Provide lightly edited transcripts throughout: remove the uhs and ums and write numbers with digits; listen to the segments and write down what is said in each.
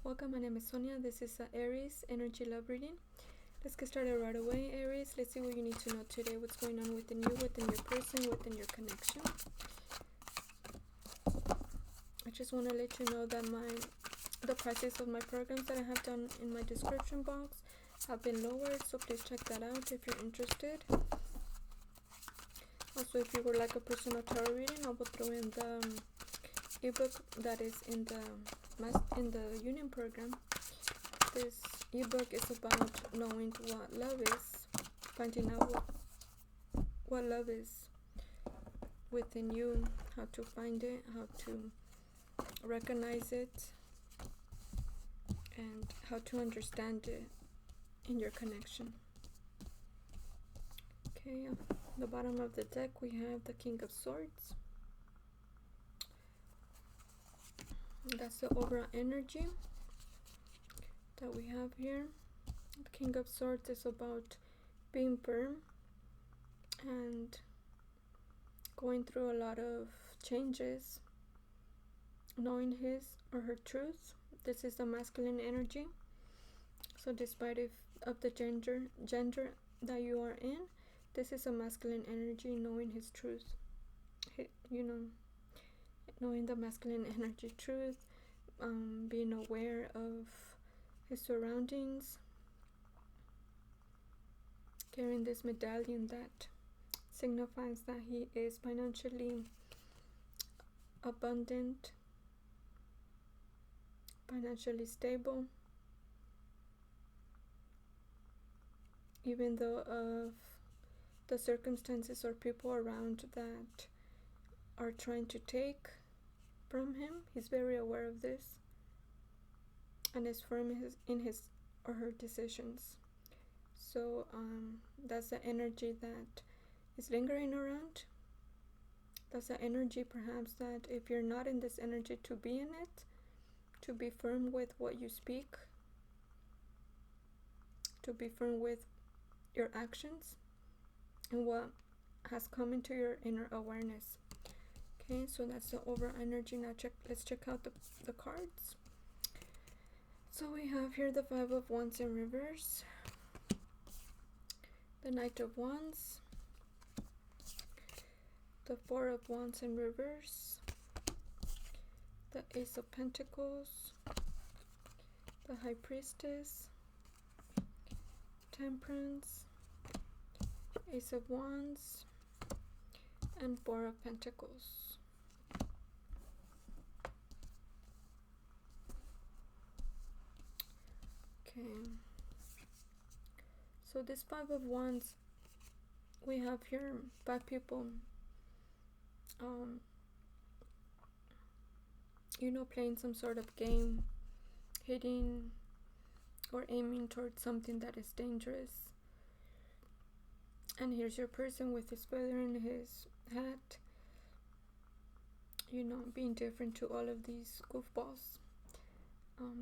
Welcome, my name is Sonia. This is Aries energy love reading. Let's get started right away, Aries. Let's see what you need to know today. What's going on within you, within your person, within your connection. I just want to let you know that the prices of my programs that I have done in my description box have been lowered, so please check that out if you're interested. Also, if you would like a personal tarot reading, I will throw in the ebook that is in the union program. This ebook is about knowing what love is, finding out what love is within you, how to find it, how to recognize it, and how to understand it in your connection. Okay, at the bottom of the deck we have the King of Swords. That's the overall energy that we have here. The King of Swords is about being firm and going through a lot of changes, knowing his or her truth. This is the masculine energy. So despite of the gender that you are in, this is a masculine energy, knowing his truth. Knowing the masculine energy truth, being aware of his surroundings, carrying this medallion that signifies that he is financially abundant, financially stable, even though of the circumstances or people around that are trying to take from him. He's very aware of this and is firm in his or her decisions. So that's the energy that is lingering around. That's the energy perhaps that if you're not in this energy, to be in it, to be firm with what you speak, to be firm with your actions and what has come into your inner awareness. Okay, so that's the overall energy. Now let's check out the cards. So we have here the Five of Wands in reverse, the Knight of Wands, the Four of Wands in reverse, the Ace of Pentacles, the High Priestess, Temperance, Ace of Wands, and Four of Pentacles. Okay, so this Five of Wands, we have here 5 people playing some sort of game, hitting or aiming towards something that is dangerous. And here's your person with his feather in his hat, being different to all of these goofballs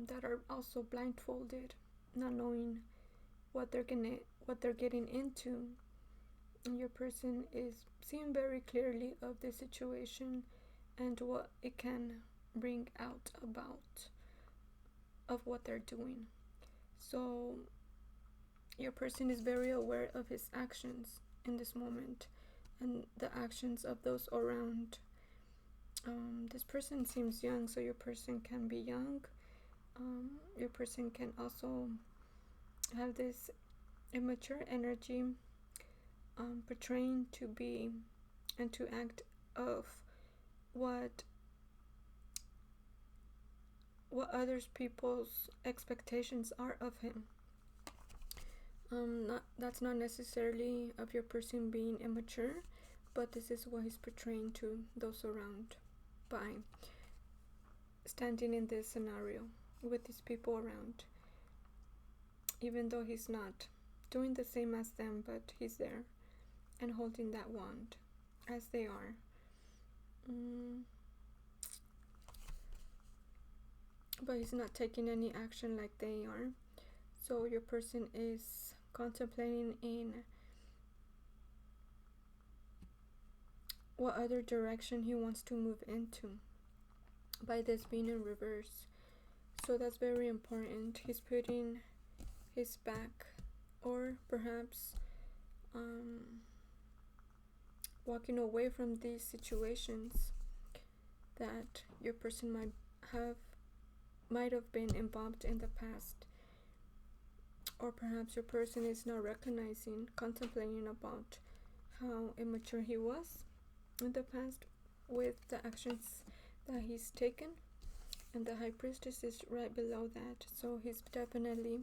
that are also blindfolded, not knowing what they're getting into. And your person is seeing very clearly of the situation and what it can bring out about of what they're doing. So your person is very aware of his actions in this moment and the actions of those around. This person seems young, so your person can be young. Your person can also have this immature energy, portraying to be and to act of what others people's expectations are of him. That's not necessarily of your person being immature, but this is what he's portraying to those around by standing in this scenario with these people around, even though he's not doing the same as them, but he's there and holding that wand as they are. But he's not taking any action like they are. So your person is contemplating in what other direction he wants to move into by this being in reverse. So that's very important. He's putting his back, or perhaps walking away from these situations that your person might have been involved in the past. Or perhaps your person is now recognizing, contemplating about how immature he was in the past with the actions that he's taken. And the High Priestess is right below that. So he's definitely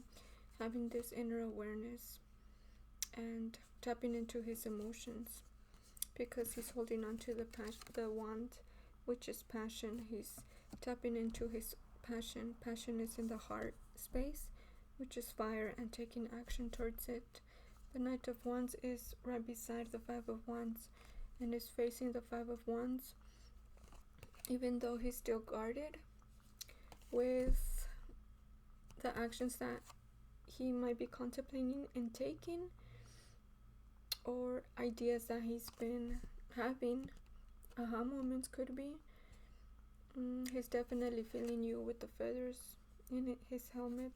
having this inner awareness and tapping into his emotions, because he's holding on to the wand, which is passion. He's tapping into his passion. Passion is in the heart space, which is fire, and taking action towards it. The Knight of Wands is right beside the Five of Wands and is facing the Five of Wands, even though he's still guarded with the actions that he might be contemplating and taking, or ideas that he's been having. Aha moments could be. He's definitely feeling you with the feathers in his helmet.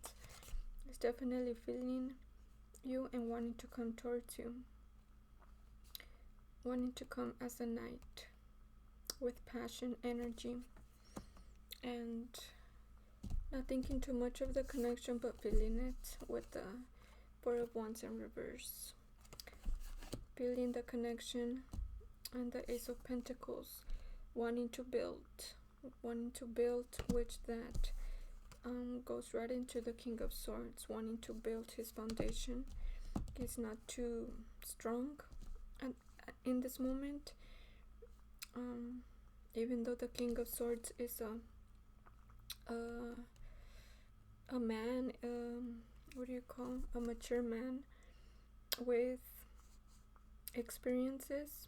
He's definitely feeling you and wanting to come towards you, wanting to come as a knight with passion, energy, and not thinking too much of the connection, but feeling it with the Four of Wands in reverse. Feeling the connection, and the Ace of Pentacles, wanting to build, which that goes right into the King of Swords, wanting to build his foundation. He's not too strong in this moment, even though the King of Swords is a man, a mature man with experiences,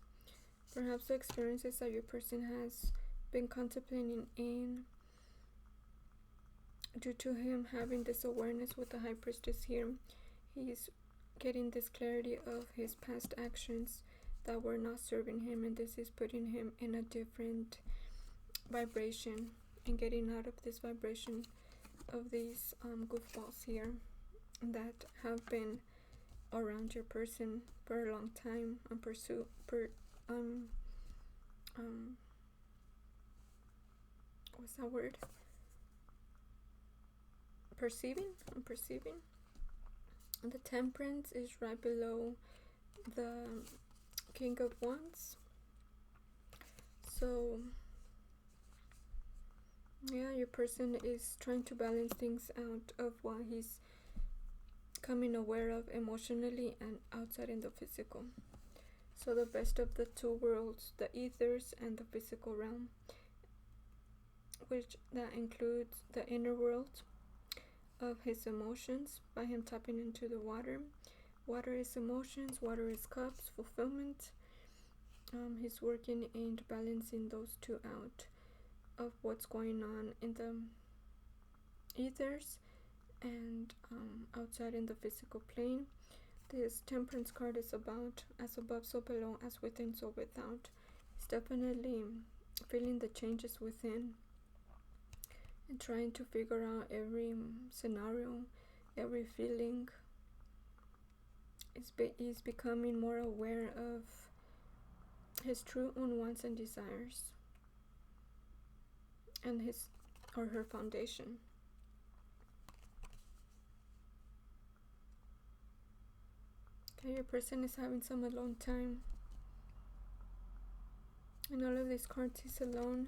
perhaps the experiences that your person has been contemplating in, due to him having this awareness with the High Priestess here. He's getting this clarity of his past actions that were not serving him, and this is putting him in a different vibration and getting out of this vibration of these goofballs here that have been around your person for a long time and what's that word? Perceiving. And the Temperance is right below the King of Wands. So yeah, your person is trying to balance things out of what he's coming aware of emotionally and outside in the physical. So the best of the two worlds, the ethers and the physical realm, which that includes the inner world of his emotions by him tapping into the water. Water is emotions, water is cups, fulfillment. He's working in balancing those two out of what's going on in the ethers and outside in the physical plane. This Temperance card is about as above so below, as within so without. He's definitely feeling the changes within and trying to figure out every scenario, every feeling. He's becoming more aware of his true own wants and desires and his or her foundation. Okay, your person is having some alone time. In all of these cards, he's alone,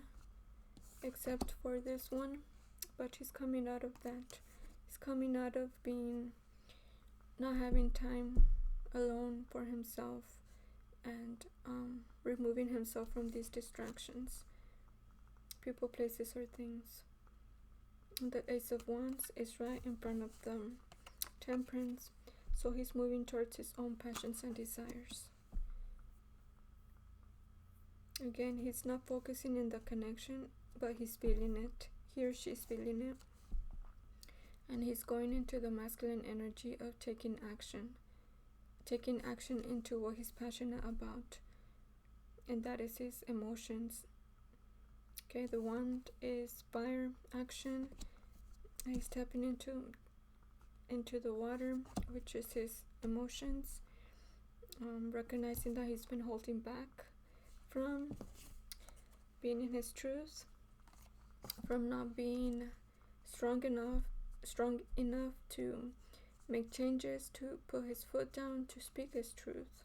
except for this one, but he's coming out of that. He's coming out of not having time alone for himself and removing himself from these distractions, people, places, or things. The Ace of Wands is right in front of the Temperance, so he's moving towards his own passions and desires. Again, he's not focusing in the connection, but he's feeling it. He or she's feeling it. And he's going into the masculine energy of taking action into what he's passionate about, and that is his emotions. Okay, the wand is fire, action, He's tapping into the water, which is his emotions, recognizing that he's been holding back from being in his truth, from not being strong enough to make changes, to put his foot down, to speak his truth,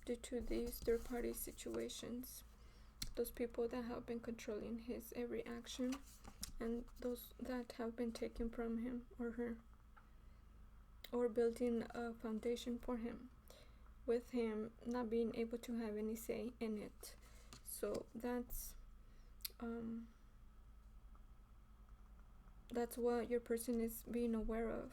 due to these third-party situations, those people that have been controlling his every action, and those that have been taken from him or her, or building a foundation for him, with him not being able to have any say in it. So that's what your person is being aware of.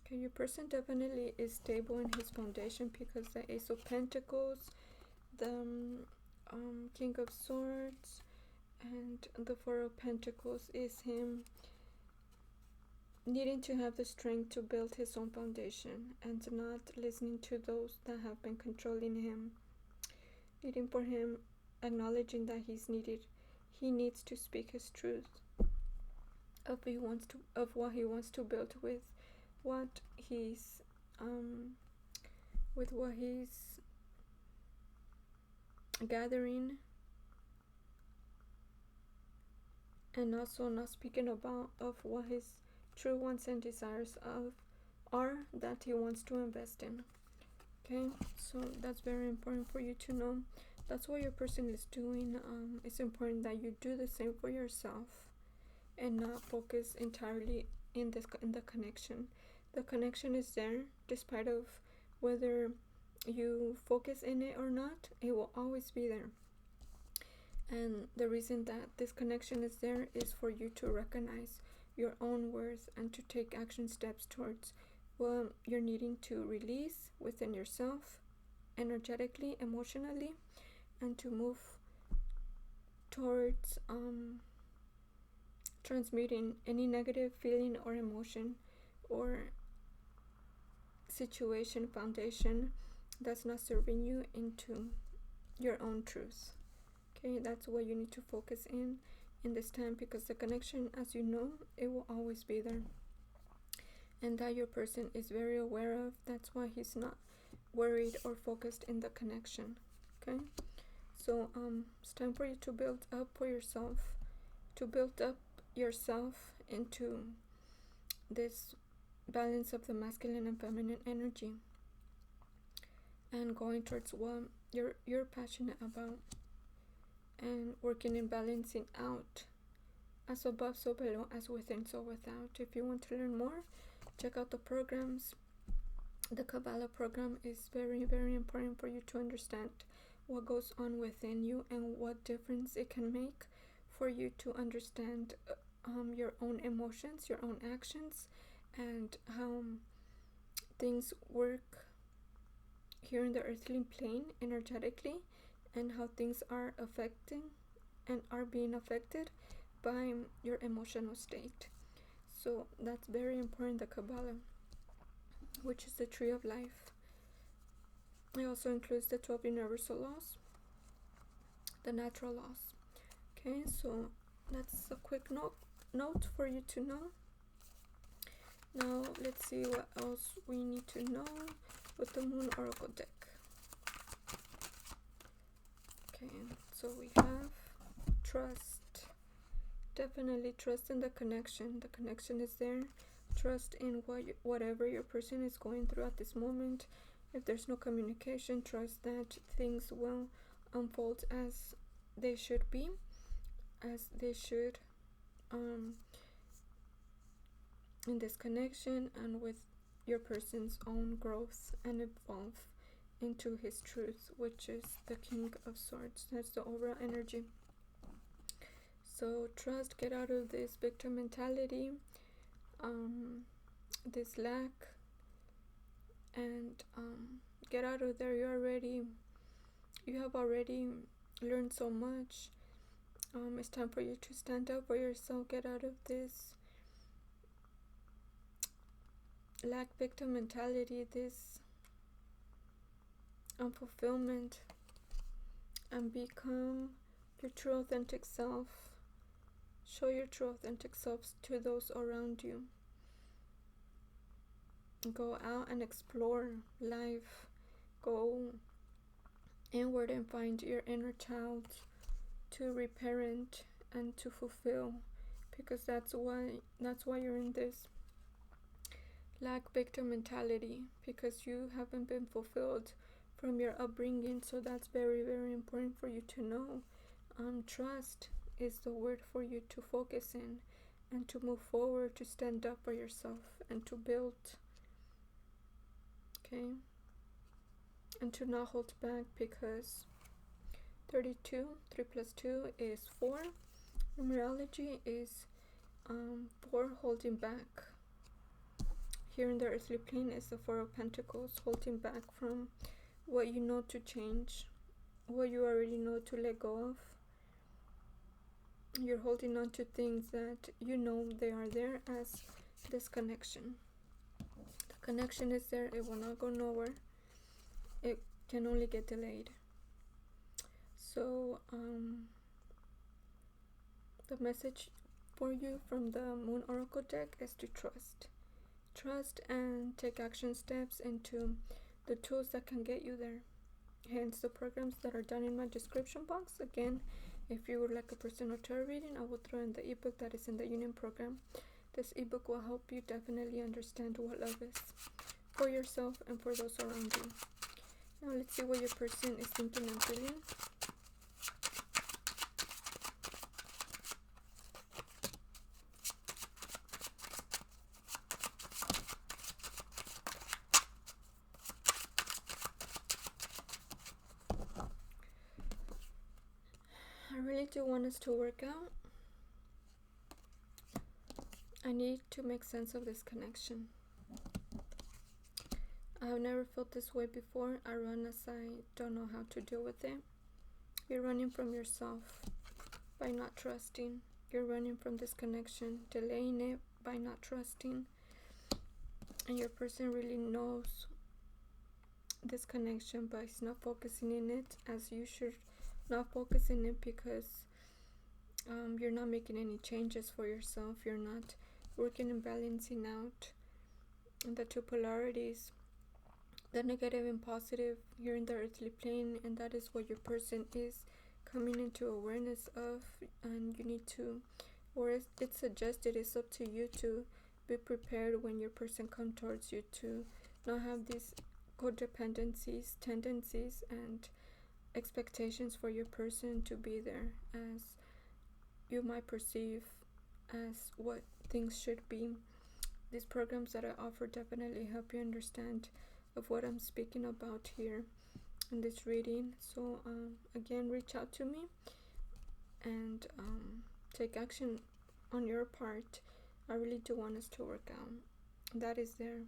Okay, your person definitely is stable in his foundation, because the Ace of Pentacles, the King of Swords, and the Four of Pentacles is him needing to have the strength to build his own foundation and not listening to those that have been controlling him. Needing for him, acknowledging that he needs to speak his truth of what he wants to build with what he's gathering, and also not speaking about of what his true wants and desires are that he wants to invest in. Okay, so that's very important for you to know. That's what your person is doing. It's important that you do the same for yourself and not focus entirely in the connection. The connection is there, despite of whether you focus in it or not. It will always be there. And the reason that this connection is there is for you to recognize your own worth and to take action steps towards what you're needing to release within yourself, energetically, emotionally, and to move towards transmuting any negative feeling or emotion or situation, foundation that's not serving you into your own truth. Okay, that's what you need to focus in this time, because the connection, as you know, it will always be there, and that your person is very aware of. That's why he's not worried or focused in the connection. Okay, so it's time for you to build up for yourself, into this balance of the masculine and feminine energy, and going towards what you're passionate about, and working in balancing out, as above so below, as within so without. If you want to learn more, check out the programs. The Kabbalah program is very, very important for you to understand what goes on within you and what difference it can make for you to understand your own emotions, your own actions, and how things work here in the earthly plane energetically, and how things are affecting and are being affected by your emotional state. So that's very important, the Kabbalah, which is the tree of life. It also includes the 12 universal laws, the natural laws. Okay, so that's a quick note for you to know. Now let's see what else we need to know with the Moon Oracle deck. Okay, so we have trust. Definitely trust in the connection. The connection is there. Trust in whatever your person is going through at this moment. If there's no communication, trust that things will unfold as they should be, as they should in this connection, and with your person's own growth and evolve into his truth, which is the King of Swords. That's the overall energy. So trust, get out of this victim mentality, this lack, and get out of there. You have already learned so much. It's time for you to stand up for yourself. Get out of this lack, victim mentality, this unfulfillment, and become your true authentic self. Show your true authentic selves to those around you. Go out and explore life. Go inward and find your inner child to reparent and to fulfill, because that's why you're in this lack victim mentality, because you haven't been fulfilled from your upbringing. So that's very, very important for you to know. Trust is the word for you to focus in and to move forward, to stand up for yourself and to build, okay, and to not hold back, because 32, 3 plus 2 is 4. Numerology is 4, holding back. Here in the earthly plane is the 4 of Pentacles, holding back from what you know to change, what you already know to let go of. You're holding on to things that you know they are there as this connection. The connection is there, it will not go nowhere. It can only get delayed. So the message for you from the Moon Oracle deck is to trust. Trust and take action steps into the tools that can get you there. Hence the programs that are done in my description box. Again, if you would like a personal tarot reading, I will throw in the ebook that is in the Union program. This ebook will help you definitely understand what love is for yourself and for those around you. Now let's see what your person is thinking and feeling. I really do want us to work out. I need to make sense of this connection. I've never felt this way before. I run as I don't know how to deal with it. You're running from yourself by not trusting. You're running from this connection, delaying it by not trusting. And your person really knows this connection, but is not focusing in it as you should not focus in it, because you're not making any changes for yourself. You're not working and balancing out the two polarities, the negative and positive here in the earthly plane, and that is what your person is coming into awareness of. And you need to, or it's suggested, it's up to you to be prepared when your person comes towards you, to not have these codependencies, tendencies, and expectations for your person to be there as you might perceive as what things should be. These programs that I offer definitely help you understand of what I'm speaking about here in this reading. So again, reach out to me and take action on your part. I really do want us to work out. That is there,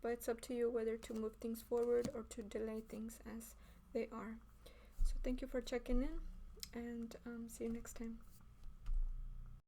but it's up to you whether to move things forward or to delay things as they are. So thank you for checking in, and see you next time.